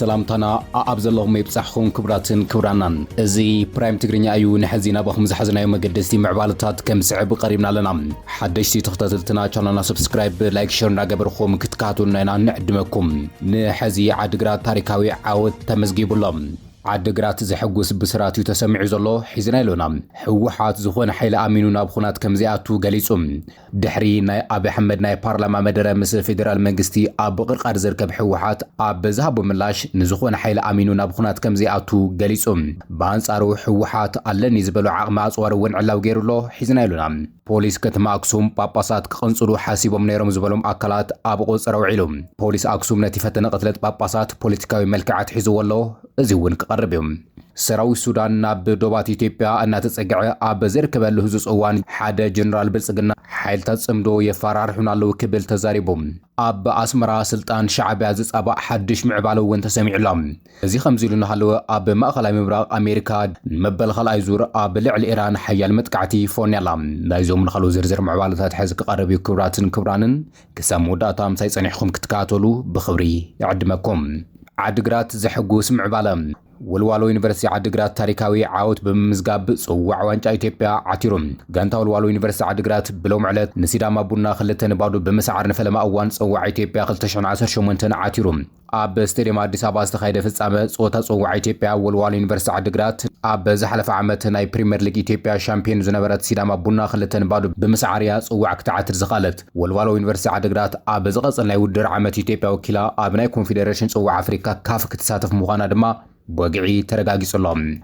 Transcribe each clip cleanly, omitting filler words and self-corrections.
سلامتنا أبزلهم يبصحون كبراتن كبرانان إزي برايم تقريني أيو نحزينا بهم زحزنا يوم قدستي معبالتات كم سعب قريبنا لنا حدشتي تختتلتنا چانلنا سبسكرايب لايك شير ناقبرخوم كتكاتونا نعدمكم نحزي عدقرات تاريكاوي عاود تمزقيب اللهم عدقرات زحقوس بسراتي تسمع زلو حزنا لنا حوحات زخون حيل آمينونا بخونات كمزياتو قليسهم دحري ناي أبي حمد ناي بارلما مدرة مثل فيدرال منجستي أب غرقار زركب حوحات أب زهبو ملاش نزخون حيل آمينونا بخونات كمزياتو قليسهم بانس أرو حوحات ألني زبلو عقما أصوار ون علاو غيرلو حزنا لنا بوليس كتما أكسوم باباسات كقنصلو حاسبهم نيرم زبلوم أكلات أب غوصرو علوم بوليس أكسوم نتيفتنا قتلت باباسات بوليتيكاوي ملكعات حزو والله زيون قربهم سراوي السودان ناب دوبات إثيوبيا أن تتسقع أب زركب اللهزوز أوان حدا جنرال بلسقنا حيل تتصمدو يفرار حنا لو كبل تزاربهم أب أسمرا سلطان شعبي عزيز أبا حدش معبالو وانت سميع لهم زي خمزيلونا هلو أب مأخلا مبراغ أمريكا مبل خلا يزور أب لعل إيران حيال متكعتي فونيالام نايزو من خلو زرزر معبالتات حزق قربي كبراتن كبرانن كسامو داتام سايصنيحكم كتكاتولو بخبري يعدمكم عدقرات زحقوس معبالم والوالو يونيفرسيتي عدقرات تاريكاوي عاوت بمزقاب صوع وانجا إثيوبيا عتيروم غانتا والوالو يونيفرسيتي عدقرات بلوم علت نسيداما بونا خلتن بادو بمسعر نفلما أوان صوع إثيوبيا 2018 عتيروم أب ستاديوم أديس أبابا استخايدة فتصامة صوتا صوع إثيوبيا والوالو يونيفرسيتي عدقرات أب زحلف عامة ناي بريمير ليج إثيوبيا شامبيون زنبرات سيداما بونا خلتن بادو بمسعريا صوع كتعتر زغالت والوالو يونيفرسيتي عدقرات أب زغصن لا يودر عامة إثيوبيا وكلا أب ناي كونفدريشن صوع أفريقيا كاف كتساتف مغانا دما بوقعي ترقاقي صلهم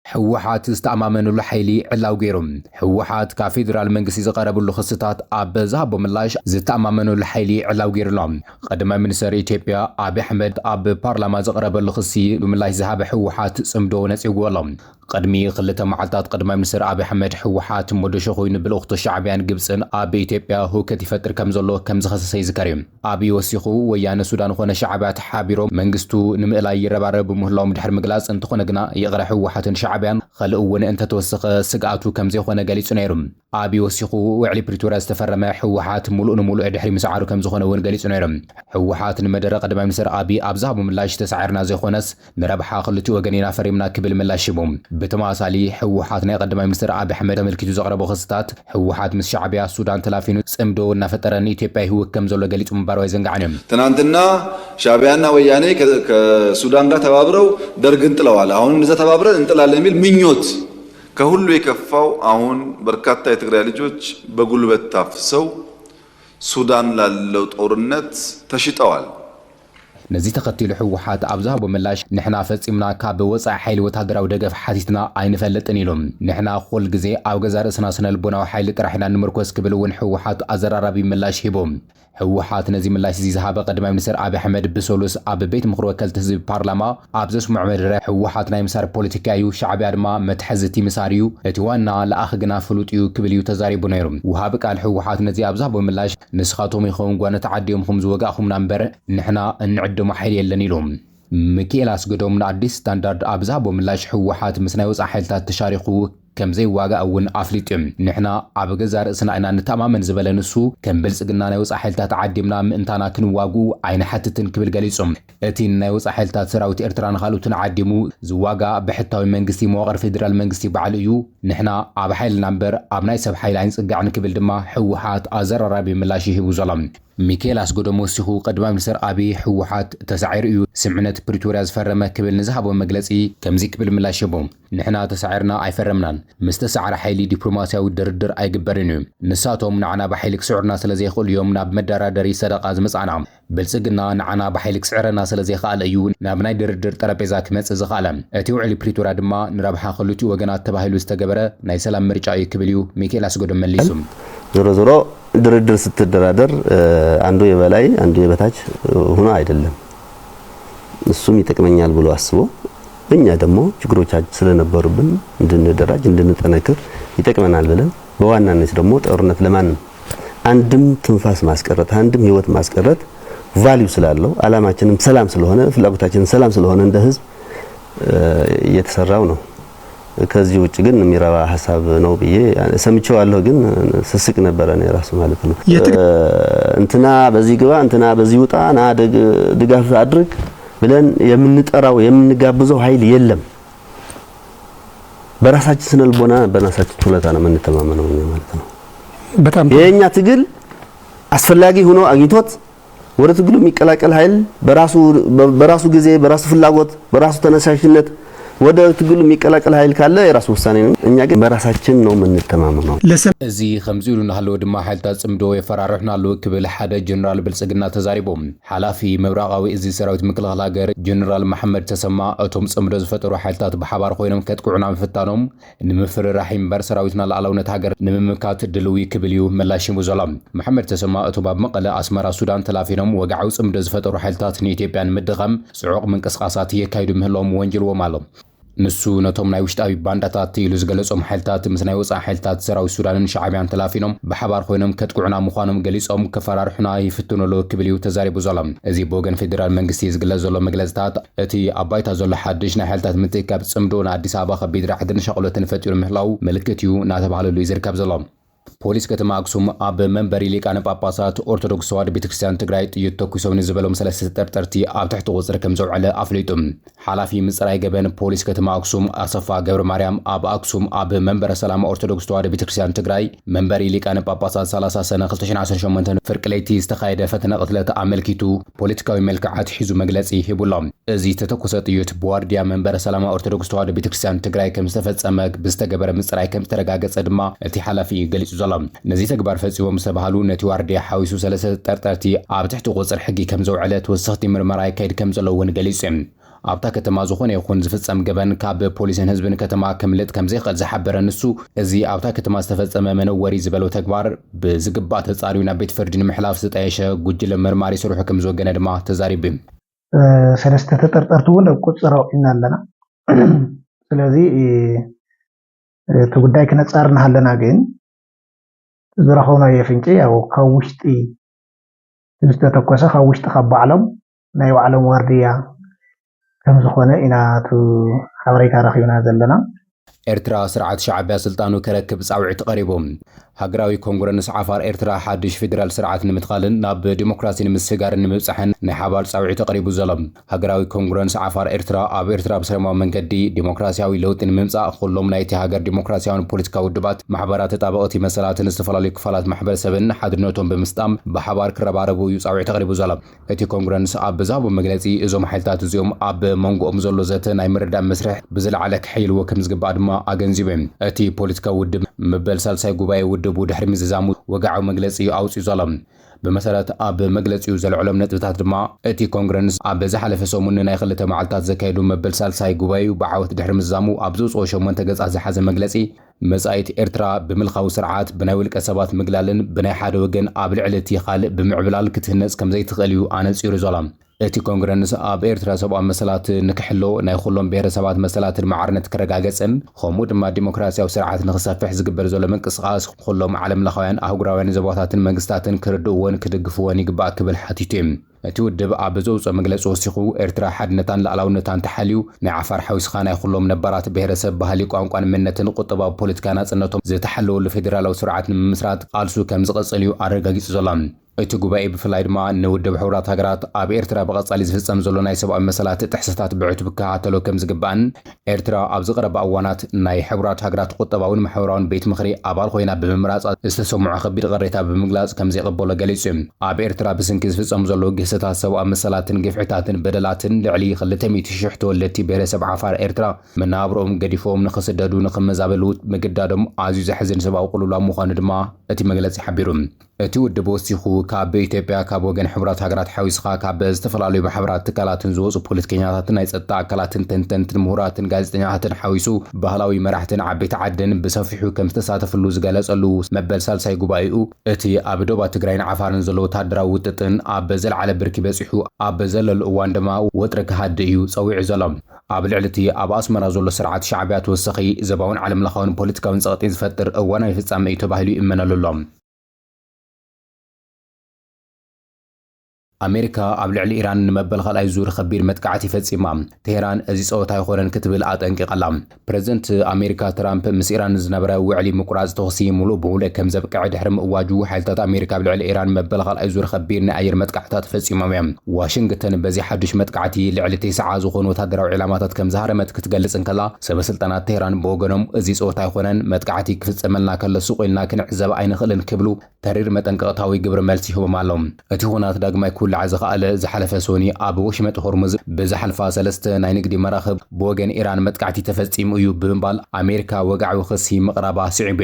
حوحات استعمامن الحيلي علاو غيرهم حوحات كفيدرال منجسي زقرب له خصتات اب زهبو ملاش زتعمامن الحيلي علاو غيرلهم قدم منسر إثيوبيا ابي احمد اب بارلما زقرب له خصي بملاش زهاب حوحات صمدو نصيغولهم قدمي خلته معلتات قدم منسر ابي احمد حوحات مدشو خوين بالاخت الشعبيان جبسن اب إثيوبيا هو كتيفتر كم زلو كم زخصي زكريم ابي وسيخو ويان السودان خونه شعبات حابيرو منجستو نمئلا يربارب مهلاو مدحر مقلاص انت خونغنا يقرا حوحات شعبيان خلقون انت توسخ سقعتو كم زي خونه غليص نيرم ابي وسيخو وعلي بريتوريا استفرما حوحات ملؤ دحري مسعارو كم زخونه ون غليص نيرم حوحات المدره قدم منسر ابي ابزابو ملاش تسعيرنا زي خونس نربحا خلتو وغنينا فريمنا كبل ملاشبوم بتماثالي حوحات ناي قدم منسر ابي احمد ملكيتو زقربو خصتات حوحات مس شعبيا السودان تلافينو صمدو نفترن إثيوبيا هو كم زلو غليص مبارو يزنغعنم تنانتنا شعبيانا وياني كسودان ጋር ተባብረው ደርግን ጥለዋል አሁን እዛ ተባብረን እንጥላለን የሚል ምኞት ከሁሉ የከፋው አሁን በርካታ የትግራይ ልጆች በጉልበት ታፍሰው ሱዳን ላለው ጦርነት ተሽጠዋል نزي تقتل حوحات أبزها بملاش نحنا فصمنا كاب وصع حيل وتاغراو دغف حاتيتنا اينفلطن يلوم نحنا خول غزي او غزار اسنا البناو حيل طرحنا نمركوس كبل ون حوحات ازرارابي ملاش هبوم حوحات نزي ملاش زي زهابه قدم منسر ابي احمد بسولوس اب بيت مخرو وكلت حزب بارلما ابزس معمر حوحات ناي مسار بوليتيكايو شعبي ادما متحزتي مساريو اتوانا لاخغنا فلوطيو كبليو تزاريبو نيرم وهاب قال حوحات نزي ابزها بملاش نسخاتهم يخون غونه تعديهم خمز وقاخم نمبر نحنا نعدو محيل يلنيلهم ميكيلاس قدوم نادي ستاندرد ابزابو ملاش حوحات مسنا وصع حيلتات تشاريخو كم زي واقع أون أفليتم نحنا عبجزار سنعنا نتمامن زبلنسو كم بلسقنا نوص حيلتات عديمنا انتنا كنواقو عين حتى تنكبل جاليسهم اتين نوص حيلتات سراوت ارتران خالو تنعديمو زواقع بحتاوي منجستي مواقر فيدرال منجستي بعليو نحنا عبحيل نمبر عبناي سب حيلين سقع نكبل دما حوحات ازر رابي ملاشي هبو ظلم ميكيلاس قدمو سيخو قدما منسر ابي حوحات تسعير ايو سمعنت بريتوريا زفرمه كبل نزهبو مجلسي كمزي كبل ملاشبهم نحنا تسعيرنا اي فرمنان مستسعر حيلي دبلوماسياوي دردر اي قبرنيو نساتهم نعنا بحيلك سعرنا سلازي خول يوم ناب مدرادري صدقه زمصعنا بلصقنا نعنا بحيلك سعرنا سلازي خال ايو نابناي دردر طرابيزا كمص زخالم اتيو علي بريتوريا دما نربحا خلوتي وغنات تباهيلو استغبره ناي سلام مرጫ يكبليو ميكيلاس قدم مليسوم ዞሮ ዞሮ ድርድር ስትደራደር አንዱ የበላይ አንዱ የበታች ሆኖ አይደለም እሱም ይጠቅመኛል ብሎ አስቦ እኛ ደግሞ ችግሮቻችን ስለነበሩብን እንድንደራጅ እንድንጠነክር ይጠቅመናል ብለን በዋናነት ደግሞ ጦርነት ለማንም አንድም ትንፋስ ማስቀረት አንድም ህይወት ማስቀረት ቫልዩ ስላለው አላማችንም ሰላም ስለሆነ ፍላጎታችንም ሰላም ስለሆነ እንደ ህዝብ እየተሰራው ነው ከዚህ ውጭ ግን የሚራባ ሐሳብ ነው ብዬ ሰምቼዋለሁ ግን ስስቅ ነበር እኔ ራሱ ማለት ነው እንትና በዚህ ግባ እንትና በዚህ ውጣ ና ድጋፍ አድርግ ብለን የምንጠራው የምንጋብዘው ኃይል የለም። በራሳችን ስነልቦና በራሳችን ችሎታ ነው የምንተማመነው ማለት ነው። በጣም የኛ ትግል አስፈላጊ ሆኖ አግኝቶት ወደ ትግሉ የሚቀላቀል ኃይል በራሱ ጊዜ በራሱ ፍላጎት በራሱ ተነሳሽነት ወደ ትግሉ የሚቀላቀል ኃይል ካለ የራሱ ውሳኔ ነው። እኛ ግን በራሳችን ነው የምንተማመነው። እዚ ከምዚሉ ናሃለው ድማ ሓይልታት ጽምዶ የፈራርሕናሉ ክብል ሓደ ጀነራል ብልጽግና ተዛሪቦም ሓላፊ ምብራቃዊ እዚ ሰራዊት ምክልኻል ሃገር ጀነራል መሐመድ ተሰማ እቶም ጽምዶ ዝፈጠሩ ሓይልታት ብሓባር ኮይኖም ከጥቅዑና ምፍታኖም ንምፍርራሕ እምበር ሰራዊትና ሉዓላውነት ሃገር ንምምካት ድልዊ ክብል እዩ ምላሽ ይብዞላ። መሐመድ ተሰማ እቶም ኣብ መቐለ ኣስመራ ሱዳን ተላፊኖም ወግዓዊ ጽምዶ ዝፈጠሩ ሓይልታት ንኢትዮጵያ ንምድኻም ጽዑቕ ምንቅስቃሳት የካይዱ ምህሎም ወንጅልዎም ኣሎ። ንሱ ነቶም ናይ ውሽጣዊ ባንዳታት ኢሉ ዝገለጾም ሓይልታት ምስ ናይ ወፃኢ ሓይልታት ሰራዊት ሱዳንን ሻዕብያን ተላፊኖም ብሓባር ኮይኖም ከጥቅዑና ምዃኖም ገሊጾም ከፈራርሑና ይፍትኑሉ ክብል እዩ ተዛሪቡ ዘሎ። እዚ ብወገን ፌደራል መንግስቲ ዝግለጽ ዘሎ መግለጽታት እቲ ኣብ ባይታ ዘሎ ሓድሽ ናይ ሓይልታት ምትእክካብ ጽምዶ ንኣዲስ ኣበባ ከቢድ ራሕድን ሸቕሎትን ፈጢሩ ምህላው ምልክት እዩ እናተባህለሉ እዩ ዝርከብ ዘሎ። ፖሊስ ከተማ አክሱም ኣብ መንበሪ ሊቃነ ጳጳሳት ኦርቶዶክስ ተዋህዶ ቤተክርስቲያን ትግራይ ጥይት ተኩሶም ንዝበሎም ሰለስተ ተጠርጠርቲ ኣብ ትሕቲ ቁጽሪ ከም ዘውዕለ ኣፍሊጡ። ሓላፊ ምጽራይ ገበን ፖሊስ ከተማ አክሱም ኣሰፋ ገብረ ማርያም ኣብ አክሱም ኣብ መንበረ ሰላም ኦርቶዶክስ ተዋህዶ ቤተክርስቲያን ትግራይ መንበሪ ሊቃነ ጳጳሳት 30 ሰነ 2018 ፍርቂ ለይቲ ዝተኻየደ ፈተነ ቅትለት ኣመልኪቱ ፖለቲካዊ መልክዓት ሒዙ መግለጺ ሂቡሎም። እዚ ተተኩሰ ጥይት ብዋርድያ መንበረ ሰላም ኦርቶዶክስ ተዋህዶ ቤተክርስቲያን ትግራይ ከም ዝተፈጸመ ብዝተገበረ ምጽራይ ከም ዝተረጋገጸ ድማ እቲ ሓላፊ ገሊጹ ዘሎ። ነዚ ተግባር ፈጺሞም ዝተባሃሉ ነቲ ዋርድያ ሓዊሱ ሰለስተ ተጠርጠርቲ ኣብ ትሕቲ ቁጽሪ ሕጊ ከም ዘውዕለ ተወሰኽቲ ምርመራ ይካየድ ከም ዘሎ እውን ገሊጹ እዩ። ኣብታ ከተማ ዝኾነ ይኹን ዝፍጸም ገበን ካብ ፖሊስን ህዝብን ከተማ ክምልጥ ከም ዘይኽእል ዝሓበረ ንሱ እዚ ኣብታ ከተማ ዝተፈጸመ መነወሪ ዝበለው ተግባር ብዝግባእ ተጻርዩ ናብ ቤት ፍርዲ ንምሕላፍ ዝጠየሸ ጉጅለ መርማሪ ስርሑ ከም ዝወገነ ድማ ተዛሪቡ እዩ። ሰለስተ ተጠርጠርቲ እውን ኣብ ቁጽሪ ኣውዒልና ኣለና። ስለዚ እቲ ጉዳይ ክነጻርና ኣለና ግን ዝረኸብናዮ ፍንጪ ያው ካብ ውሽጢ ዝተተኮሰ ካብ ውሽጢ ካብ ባዕሎም ናይ ባዕሎም ዋርድያ ከም ዝኾነ ኢና እቲ ሓበሬታ ረኺብና ዘለና። ኤርትራ ስርዓት ሻዕብያ ስልጣኑ ከረክብ ጻውዒት ቀሪቦም ሃገራዊ ኮንግረስ ዓፋር ኤርትራ ሓድሽ ፌደራል ስርዓት ንምትኻልን ናብ ዲሞክራሲ ንምስጋርን ንምብጻሕን ናይ ሓባር ጻውዒት ቀሪቡ ዘሎ። ሃገራዊ ኮንግረስ ዓፋር ኤርትራ ኣብ ኤርትራ ብሰላማዊ መንገዲ ዲሞክራሲያዊ ለውጢ ንምምጻእ ኩሎም ናይቲ ሃገር ዲሞክራሲያውን ፖለቲካዊ ውድባት ማሕበራት ተጣበቕቲ መሰላትን ዝተፈላለዩ ክፋላት ማሕበረሰብን ሓድነቶም ብምስጣም ብሓባር ክረባረቡ እዩ ጻውዒት ቀሪቡ ዘሎ። እቲ ኮንግረስ ኣብ ዝሃቦ መግለጺ እዞም ሓይልታት እዚኦም ኣብ መንጎኦም ዘሎ ዘተ ናይ ምርዳእ መስርሕ ብዝለዓለ ክሕይልዎ ከም ዝግባእ ድማ ኣገንዚቦም። እቲ ፖለቲካዊ ውድብ መበል ሳልሳይ ጉባኤ ውድቡ ድሕሪ ምዝዛሙ ወግዓዊ መግለጺ ኣውፂኡ ዘሎ። ብመሰረት ኣብ መግለጺኡ ዘልዕሎም ነጥብታት ድማ እቲ ኮንግረስ ኣብ ዝሓለፈ ሰሙን ናይ ክልተ መዓልታት ዘካየዱ መበል ሳልሳይ ጉባኤኡ ብዓወት ድሕሪ ምዝዛሙ ኣብ ዘውፅኦ 8 ገጻት ዝሓዘ መግለጺ መጻኢት ኤርትራ ብምልኻዊ ስርዓት ብናይ ውልቀ ሰባት ምግላልን ብናይ ሓደ ወገን ኣብ ልዕሊ እቲ ካልእ ብምዕብላል ክትህነጽ ከም ዘይትኽእል እዩ ኣነጺሩ ዘሎ። እቲ ኮንግረስ ኣብ ኤርትራ ሰብኣዊ መሰላት ንክሕሎ ናይ ኩሎም ብሔረሰባት መሰላትን ማዕርነት ክረጋገጽን ከምኡ ድማ ዲሞክራሲያዊ ስርዓት ንክሰፍሕ ዝግበር ዘሎ ምንቅስቓስ ኩሎም ዓለም ለኻውያን ኣህጉራውያን ዞባታትን መንግስታትን ክርድእዎን ክድግፍዎን ይግባእ ክብል ሓቲቱ እዩ። እቲ ውድብ ኣብ ዘውፅኦ መግለፂ ወሲኹ ኤርትራ ሓድነታን ሉዓላውነታን ተሓልዩ ናይ ዓፋር ሓዊስኻ ናይ ኩሎም ነባራት ብሔረሰብ ባህሊ ቋንቋን መንነትን ቁጠባዊ ፖለቲካ ናጽነቶም ዝተሓለወሉ ፌደራላዊ ስርዓት ንምምስራት ቃልሱ ከም ዝቐጽል እዩ ኣረጋጊጹ ዘሎ። እቲ ጉባኤ ብፍላይ ድማ ንውድብ ሕብራት ሃገራት ኣብ ኤርትራ ብቐጻሊ ዝፍጸም ዘሎ ናይ ሰብኣዊ መሰላት ጥሕሰታት ብዕቱብ ክከታተሎ ከም ዝግባእን ኤርትራ ኣብ ዝቐረባ እዋናት ናይ ሕብራት ሃገራት ቁጠባውን ማሕበራውን ቤት ምኽሪ ኣባል ኮይና ብምምራጽ ዝተሰምዖ ከቢድ ቅሬታ ብምግላጽ ከም ዘይቕበሎ ገሊጹ እዩ። ኣብ ኤርትራ ብስንኪ ዝፍጸሙ ዘሎ ግህሰታት ሰብኣዊ መሰላትን ግፍዕታትን በደላትን ልዕሊ 200,000 ተወለድቲ ብሔረሰብ ዓፋር ኤርትራ መናብሮኦም ገዲፎም ንኽስደዱ ንኽመዛበሉ ምግዳዶም ኣዝዩ ዘሕዝን ሰብኣዊ ቅልውላው ምዃኑ ድማ እቲ መግለጺ ሓቢሩ። እቲ ውድብ ወሲኹ ካብ ኢትዮጵያ ካብ ወገን ሕብራት ሃገራት ሓዊስኻ ካብ ዝተፈላለዩ ማሕበራት ትካላትን ዝወፁ ፖለቲከኛታትን ናይ ጸጥታ ኣካላትን ተንተንትን ምሁራትን ጋዜጠኛታትን ሓዊሱ ባህላዊ መራሕትን ዓበይቲ ዓድን ብሰፊሑ ከም ዝተሳተፍሉ ዝገለጸሉ መበል ሳልሳይ ጉባኤኡ እቲ ኣብ ዶባ ትግራይን ዓፋርን ዘሎ ወታደራዊ ውጥጥን ኣብ ዘለዓለ ብርኪ በፂሑ ኣብ ዘለሉ እዋን ድማ ወጥሪ ክሃዲ እዩ ጸዊዑ ዘሎ። ኣብ ልዕሊ እቲ ኣብ ኣስመራ ዘሎ ስርዓት ሻዕብያ ተወሳኺ ዘባውን ዓለም ለኻውን ፖለቲካውን ጸቕጢ ዝፈጥር እዋናዊ ፍጻመ እዩ ተባሂሉ ይእመነሉ ኣሎ። ኣሜሪካ ኣብ ልዕሊ ኢራን ንመበል ካልኣይ ዙር ከቢድ መጥቃዕቲ ፈጺማ ቴሄራን እዚ ጸወታ ይኾነን ክትብል ኣጠንቂቓላ ፕረዚደንት ኣሜሪካ ትራምፕ ምስ ኢራን ዝነበረ ውዕሊ ምቁራጽ ተኽሲ ሙሉእ ብሙሉእ ከም ዘብቅዕ ድሕሪ ምእዋጁ ሓይልታት ኣሜሪካ ኣብ ልዕሊ ኢራን መበል ካልኣይ ዙር ከቢድ ናይ ኣየር መጥቃዕትታት ፈጺሞም እዮም ዋሽንግተን በዚ ሓዱሽ መጥቃዕቲ ልዕሊ 9 ዝኾኑ ወታደራዊ ዕላማታት ከም ዝሃረመት ክትገልጽ እንከላ ሰበስልጣናት ቴሄራን ብወገኖም እዚ ጸወታ ይኾነን መጥቃዕቲ ክፍጸመልና ከሎ ሱቕ ኢልና ክንዕዘብ ኣይንኽእልን ክብሉ ተሪር መጠንቀቕታዊ ግብሪ መልሲ ይህቦም ኣሎም እቲ ኩናት ዳግማይ ኩልዓ ዝኸኣለ ዝሓለፈ ሶኒ ኣብ ወሽመጥ ሆርሙዝ ብዝሓልፋ 3 ናይ ንግዲ መራኽብ ብወገን ኢራን መጥቃዕቲ ተፈጺሙ እዩ ብምባል ኣሜሪካ ወግዓዊ ክሲ ምቕራባ ስዒቡ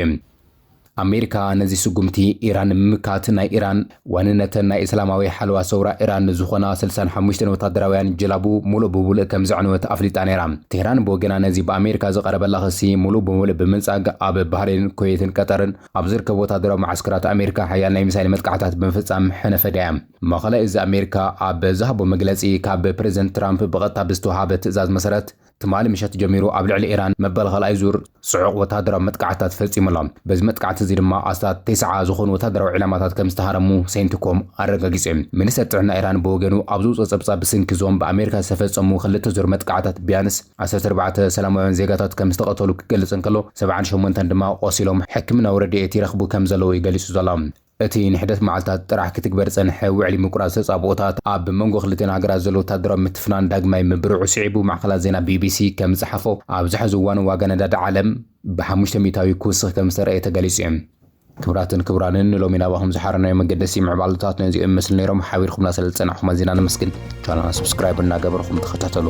ኣሜሪካ ነዚ ስጉምቲ ኢራን ምምካት ናይ ኢራን ዋንነትን ናይ እስላማዊ ሓልዋ ሰውራ ኢራን ዝኾና 65 ወታደራውያን ጅላቡ ሙሉእ ብሙሉእ ከም ዘዕንወት ኣፍሊጣ ነይራ ቴሄራን ብወገና ነዚ ብኣሜሪካ ዝቐረበላ ክሲ ሙሉእ ብሙሉእ ብምንጻግ ኣብ ባህሬን ኩዌትን ቀጠርን ኣብ ዝርከቡ ወታደራዊ ማዓስከራት ኣሜሪካ ሓያል ናይ ሚሳይል መጥቃዕትታት ብምፍጻም ሕነፈዳ እያ ማእኸላይ እዚ ኣሜሪካ ኣብ ዝሃቦ መግለጺ ካብ ፕረዚደንት ትራምፕ ብቐጥታ ብዝተዋሃበ ትእዛዝ መሰረት ትማሊ ምሸት ጀሚሩ ኣብ ልዕሊ ኢራን መበል ካልኣይ ዙር ጽዑቕ ወታደራዊ መጥቃዕትታት ፈጺሙላ በዚ መጥቃዕቲ እዚ ድማ ኣስታት 9 ዝኾኑ ወታደራዊ ዕላማታት ከም ዝተሃረሙ ሴንትኮም ኣረጋጊጹ ሚኒስትር ጥዕና ኢራን ብወገኑ ኣብ ዝውፅእ ጸብጻብ ብስንኪ ዞም በኣሜሪካ ዝተፈጸሙ 2 ዙር መጥቃዕትታት ቢያንስ 14 ሰላማውያን ዜጋታት ከም ዝተቐተሉ ክገልጽ እንከሎ 78 ድማ ቆሲሎም ሕክምናዊ ረድኤት ይረኽቡ ከም ዘለዉ ይገሊጹ ዘሎ እቲ ንሕደት መዓልታት ጥራሕ ክትግበር ጸንሐ ውዕሊ ምቁራጽ ተጻብኦታት ኣብ መንጎ ክልተን ሃገራት ዘሎ ወታደራዊ ምትፍናን ዳግማይ ምብርዑ ስዒቡ ማዕከላት ዜና ቢቢሲ ከም ዝሓፎ ኣብ ዝሕዚ እዋን ዋጋ ነዳዲ ዓለም ብ500 ክውስኽ ከም ዝተረእየ ተገሊጹ እዩ ክብራትን ክቡራንን ሎሚ ናባኹም ዝሓረናዮ መገደሲ ምዕባለታት ነዚኦም ምስሊ ነይሮም ሓቢርኩምና ስለ ዝጸናሕኩም ኣዝና ነመስግን ቻናልና ሰብስክራይብ እናገበርኩም ተኸታተሉ